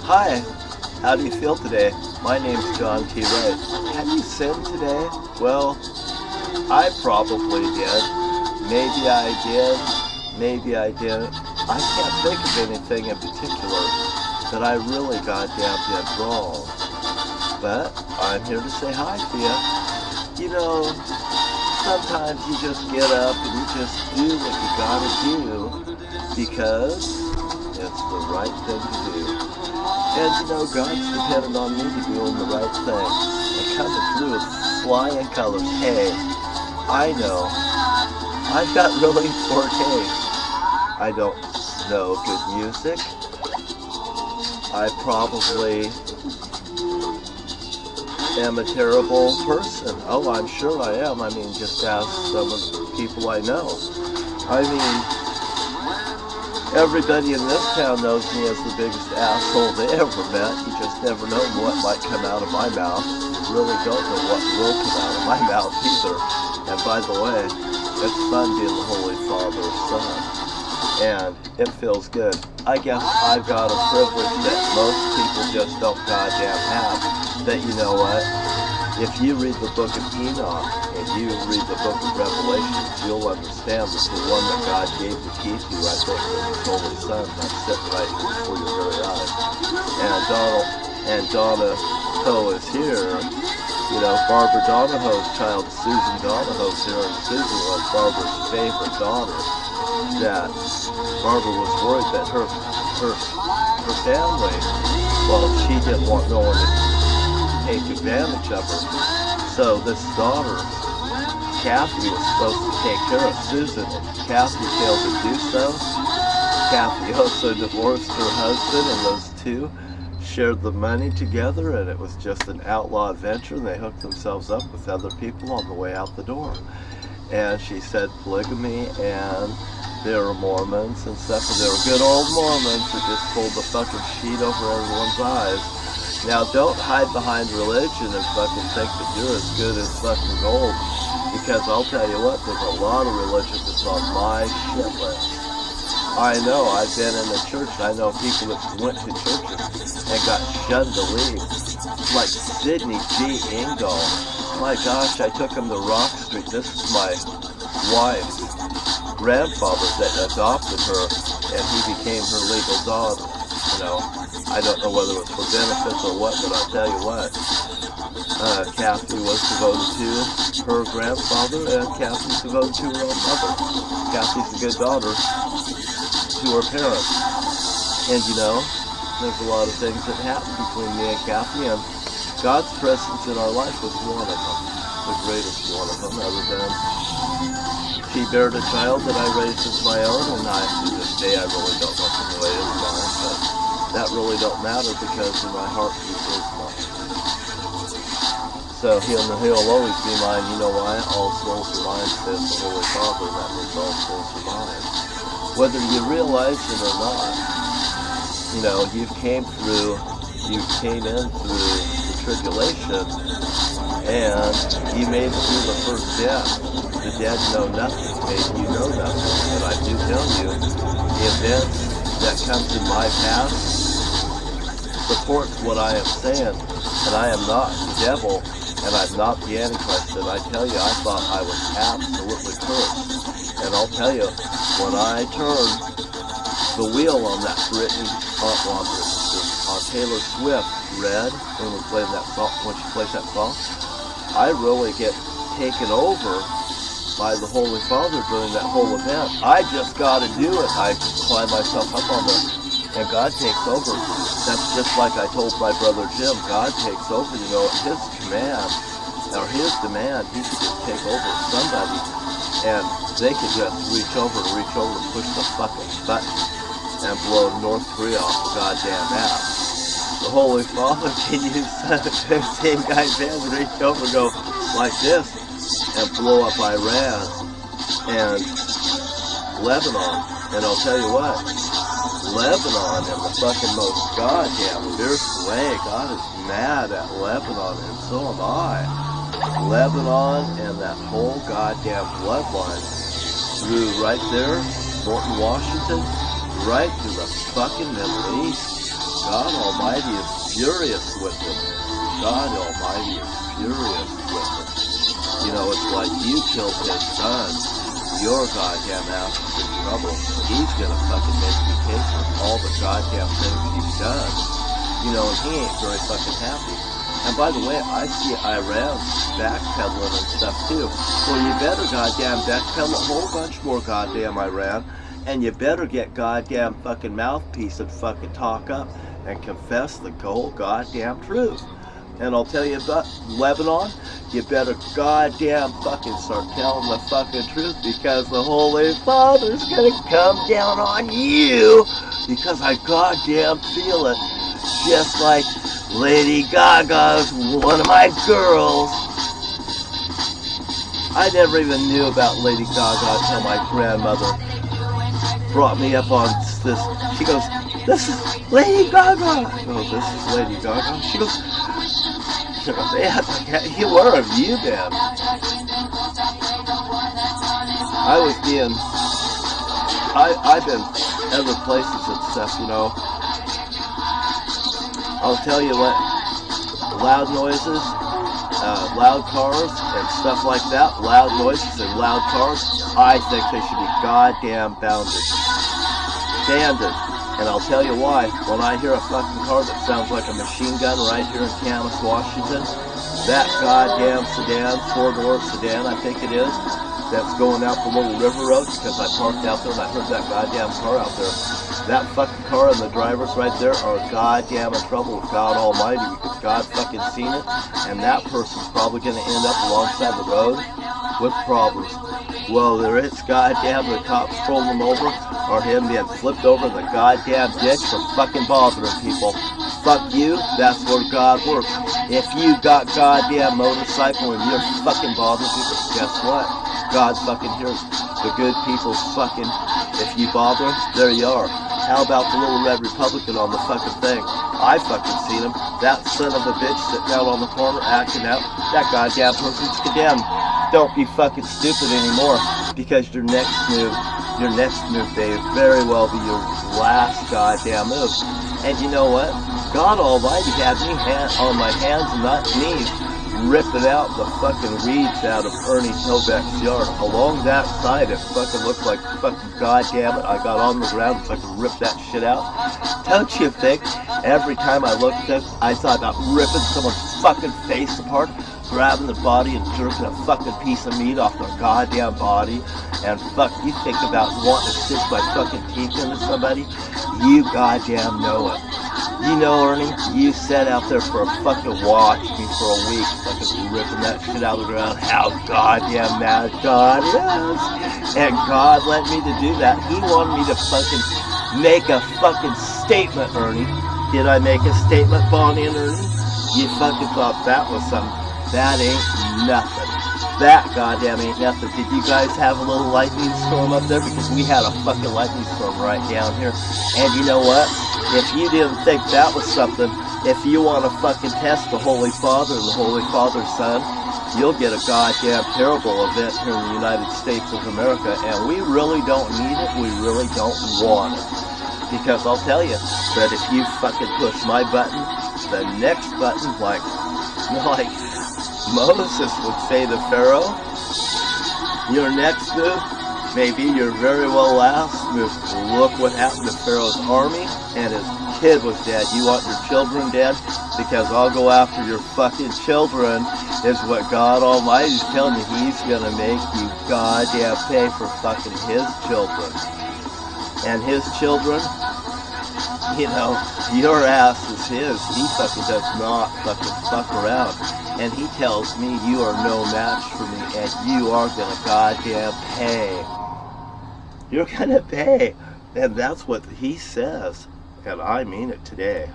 Hi, how do you feel today? My name's John T. Wright. Have you sinned today? Well, I probably did. Maybe I did. Maybe I didn't. I can't think of anything in particular that I really goddamn did wrong. But I'm here to say hi to you. You know, sometimes you just get up and you just do what you gotta do because it's the right thing to do. And you know, God's dependent on me to doing the right thing and coming through with flying colors. Hey, I know, I've got really poor taste. I don't know good music. I probably am a terrible person. Oh, I'm sure I am. I mean, just ask some of the people I know. I mean, everybody in this town knows me as the biggest asshole they ever met. You just never know what might come out of my mouth. You really don't know what will come out of my mouth either. And by the way, it's fun being the Holy Father's son. And it feels good. I guess I've got a privilege that most people just don't goddamn have. That, you know what? If you read the book of Enoch and you read the book of Revelations, you'll understand that the one that God gave the key to, I think, was His Holy Son that's sitting right here before your very eyes. And Donna Ho is here. You know, Barbara Donahoe's child, Susan Donahoe's here, and Susan was Barbara's favorite daughter. That Barbara was worried that her family, well, she didn't want no one to take advantage of her. So this daughter, Kathy, was supposed to take care of Susan, and Kathy failed to do so. Kathy also divorced her husband, and those two shared the money together, and it was just an outlaw adventure, and they hooked themselves up with other people on the way out the door. And she said polygamy, and they were Mormons and stuff, and they were good old Mormons who just pulled the fucking sheet over everyone's eyes. Now, don't hide behind religion and fucking think that you're as good as fucking gold, because I'll tell you what, there's a lot of religion that's on my shit list. I know, I've been in the church, I know people that went to churches and got shunned to leave. Like Sidney G. Engdahl. My gosh, I took him to Rock Street. This is my wife's grandfather that adopted her, and he became her legal daughter. You know, I don't know whether it was for benefits or what, but I'll tell you what. Kathy was devoted to her grandfather, and Kathy's devoted to her own mother. Kathy's a good daughter to her parents. And you know, there's a lot of things that happen between me and Kathy, and God's presence in our life was one of them. The greatest one of them, other than she bared a child that I raised as my own, and to this day I really don't know the way it's mine, but that really don't matter because in my heart he is mine. So he'll always be mine. You know why? All souls are mine, says the Holy Father, and that means all souls are mine. Whether you realize it or not, you know, you came in through the tribulation, and you made it through the first death. The dead know nothing, maybe you know nothing, but I do tell you, the events that comes in my past supports what I am saying, and I am not the devil, and I'm not the Antichrist, and I tell you, I thought I was absolutely cursed, and I'll tell you, when I turned the wheel on that Britney, on Taylor Swift, Red, when we played that song, when she plays that song, I really get taken over by the Holy Father during that whole event. I just got to do it. I climb myself up on and God takes over. That's just like I told my brother Jim. God takes over, you know, at His command, or His demand, He could just take over somebody, and they could just reach over and push the fucking button and blow North Korea off the goddamn map. The Holy Father can use the same guy man to reach over and go like this and blow up Iran and Lebanon. And I'll tell you what, Lebanon in the fucking most goddamn fierce way, God is mad at Lebanon, and so am I. Lebanon and that whole goddamn bloodline through right there, Morton, Washington, right through the fucking Middle East. God Almighty is furious with him. God Almighty is furious with him. You know, it's like you killed his son. Your goddamn ass is in trouble. He's gonna fucking make you pay for all the goddamn things you've done. You know, and he ain't very fucking happy. And by the way, I see Iran backpedaling and stuff too. Well, you better goddamn backpedal a whole bunch more, goddamn Iran. And you better get goddamn fucking mouthpiece and fucking talk up and confess the whole goddamn truth. And I'll tell you about Lebanon, you better goddamn fucking start telling the fucking truth, because the Holy Father's gonna come down on you, because I goddamn feel it. Just like Lady Gaga's one of my girls. I never even knew about Lady Gaga until my grandmother brought me up on this. She goes, "This is Lady Gaga." I go, "This is Lady Gaga?" She goes, "Yeah, where have you been?" I've been other places and stuff, you know. I'll tell you what, loud noises, loud cars and stuff like that, loud noises and loud cars, I think they should be goddamn banded. And I'll tell you why. When I hear a fucking car that sounds like a machine gun right here in Camas, Washington, that goddamn sedan, four-door sedan, I think it is, that's going out the little river road, because I parked out there and I heard that goddamn car out there. That fucking car and the drivers right there are goddamn in trouble with God Almighty, because God fucking seen it, and that person's probably going to end up alongside the road with problems. Whether it's goddamn the cops pulling them over, or him being flipped over in the goddamn ditch for fucking bothering people. Fuck you, that's where God works. If you got goddamn motorcycle and you're fucking bothering people, guess what? God fucking hears the good people's fucking, if you bother, there you are. How about the little red Republican on the fucking thing? I fucking seen him. That son of a bitch sitting out on the corner acting out. That goddamn person's condemned. Don't be fucking stupid anymore, because your next move may very well be your last goddamn move. And you know what? God Almighty had me on my hands and not knees, ripping out the fucking weeds out of Ernie Hillbeck's yard. Along that side, it fucking looked like fucking goddamn it. I got on the ground and fucking ripped that shit out. Don't you think every time I looked at it, I thought about ripping someone's fucking face apart, grabbing the body and jerking a fucking piece of meat off their goddamn body? And fuck, you think about wanting to stick my fucking teeth into somebody? You goddamn know it. You know, Ernie, you sat out there for a fucking watch me for a week, fucking ripping that shit out of the ground. How goddamn mad God is. And God led me to do that. He wanted me to fucking make a fucking statement, Ernie. Did I make a statement, Bonnie and Ernie? You fucking thought that was something. That ain't nothing. That goddamn ain't nothing. Did you guys have a little lightning storm up there? Because we had a fucking lightning storm right down here. And you know what? If you didn't think that was something, if you want to fucking test the Holy Father and the Holy Father's Son, you'll get a goddamn terrible event here in the United States of America. And we really don't need it. We really don't want it. Because I'll tell you that if you fucking push my button, the next button, like Moses would say to Pharaoh, your next move may be your very well last move. Look what happened to Pharaoh's army, and his kid was dead. You want your children dead? Because I'll go after your fucking children, is what God Almighty's telling you. He's gonna make you goddamn pay for fucking his children. And his children, you know, your ass is his. He fucking does not fucking fuck around. And he tells me you are no match for me, and you are gonna goddamn pay. You're gonna pay. And that's what he says. And I mean it today.